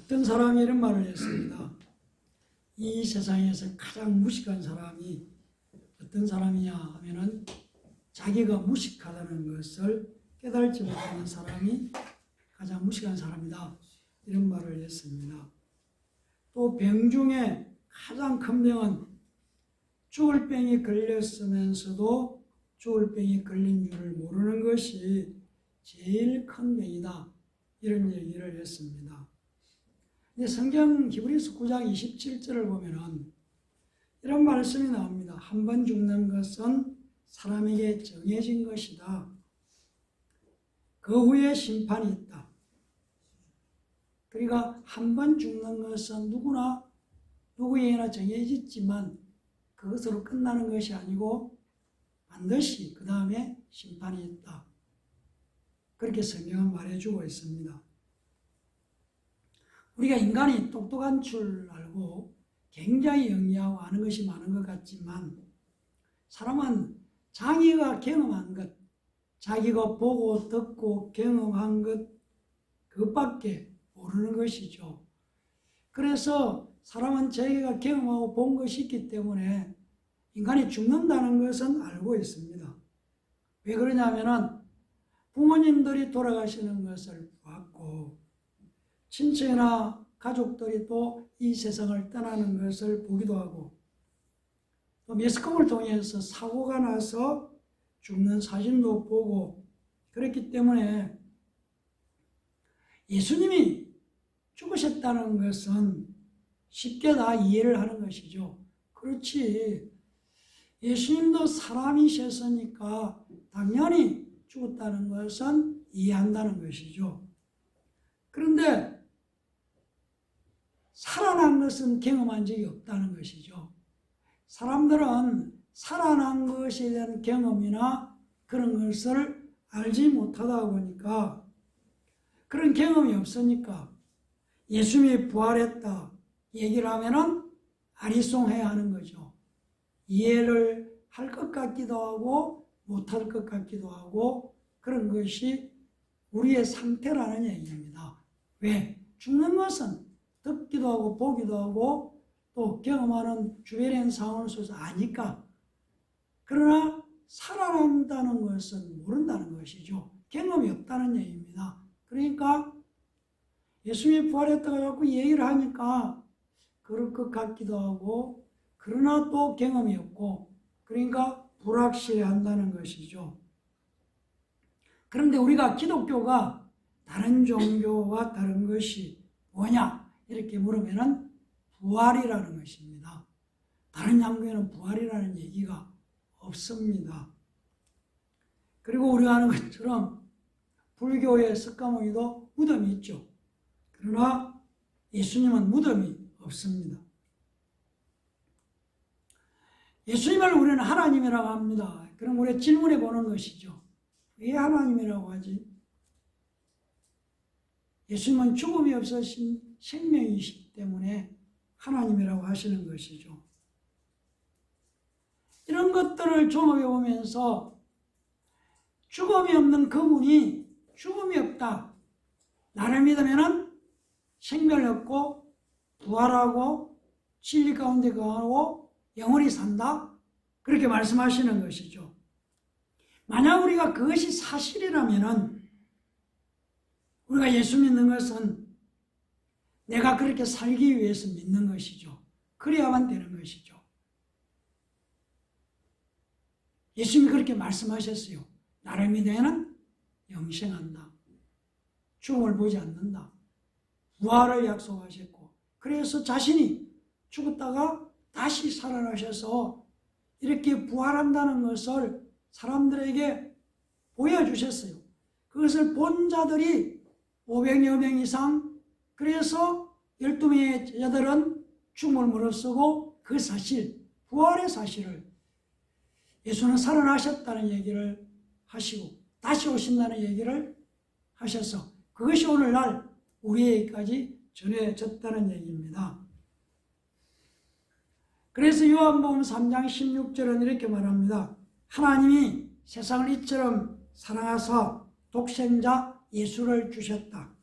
어떤 사람이 이런 말을 했습니다. 이 세상에서 가장 무식한 사람이 어떤 사람이냐 하면은 자기가 무식하다는 것을 깨달지 못하는 사람이 가장 무식한 사람이다. 이런 말을 했습니다. 또 병 중에 가장 큰 병은 죽을 병이 걸렸으면서도 죽을 병이 걸린 줄을 모르는 것이 제일 큰 병이다. 이런 얘기를 했습니다. 근데 성경 히브리서 9장 27절을 보면은 이런 말씀이 나옵니다. 한 번 죽는 것은 사람에게 정해진 것이다. 그 후에 심판이 있다. 그러니까 한 번 죽는 것은 누구에게나 정해졌지만 그것으로 끝나는 것이 아니고 반드시 그 다음에 심판이 있다. 그렇게 성경은 말해주고 있습니다. 우리가 인간이 똑똑한 줄 알고 굉장히 영리하고 아는 것이 많은 것 같지만 사람은 자기가 경험한 것, 자기가 보고 듣고 경험한 것 그것밖에 모르는 것이죠. 그래서 사람은 자기가 경험하고 본 것이 있기 때문에 인간이 죽는다는 것은 알고 있습니다. 왜 그러냐면은 부모님들이 돌아가시는 것을 봤고 친척이나 가족들이 또 이 세상을 떠나는 것을 보기도 하고 또 매스컴을 통해서 사고가 나서 죽는 사진도 보고 그랬기 때문에 예수님이 죽으셨다는 것은 쉽게 다 이해를 하는 것이죠. 그렇지. 예수님도 사람이셨으니까 당연히 죽었다는 것은 이해한다는 것이죠. 그런데 살아난 것은 경험한 적이 없다는 것이죠. 사람들은 살아난 것에 대한 경험이나 그런 것을 알지 못하다 보니까 그런 경험이 없으니까 예수님이 부활했다 얘기를 하면은 아리송해야 하는 거죠. 이해를 할 것 같기도 하고 못할 것 같기도 하고 그런 것이 우리의 상태라는 얘기입니다. 왜? 죽는 것은 듣기도 하고 보기도 하고 또 경험하는 주변의 상황을 속에서 아니까. 그러나 살아난다는 것은 모른다는 것이죠. 경험이 없다는 얘기입니다. 그러니까 예수님이 부활했다고 자꾸 얘기를 하니까 그럴 것 같기도 하고 그러나 또 경험이 없고 그러니까 불확실해한다는 것이죠. 그런데 우리가 기독교가 다른 종교와 다른 것이 뭐냐 이렇게 물으면은 부활이라는 것입니다. 다른 종교에는 부활이라는 얘기가 없습니다. 그리고 우리가 아는 것처럼 불교의 석가모니도 무덤이 있죠. 그러나 예수님은 무덤이 없습니다. 예수님을 우리는 하나님이라고 합니다. 그럼 우리 질문해 보는 것이죠. 왜 하나님이라고 하지? 예수님은 죽음이 없으신 생명이시기 때문에 하나님이라고 하시는 것이죠. 이런 것들을 종합해 보면서 죽음이 없는 그분이 죽음이 없다. 나를 믿으면은 생명을 얻고 부활하고 진리 가운데 거하고 영원히 산다. 그렇게 말씀하시는 것이죠. 만약 우리가 그것이 사실이라면은 우리가 예수 믿는 것은 내가 그렇게 살기 위해서 믿는 것이죠. 그래야만 되는 것이죠. 예수님이 그렇게 말씀하셨어요. 나를 믿으면 영생한다. 죽음을 보지 않는다. 부활을 약속하셨고 그래서 자신이 죽었다가 다시 살아나셔서 이렇게 부활한다는 것을 사람들에게 보여주셨어요. 그것을 본 자들이 500여 명 이상 그래서 12명의 제자들은 죽음을 무릅쓰고 그 사실, 부활의 사실을 예수는 살아나셨다는 얘기를 하시고 다시 오신다는 얘기를 하셔서 그것이 오늘날 우리에게까지 전해졌다는 얘기입니다. 그래서 요한복음 3장 16절은 이렇게 말합니다. 하나님이 세상을 이처럼 사랑하사 독생자 예수를 주셨다.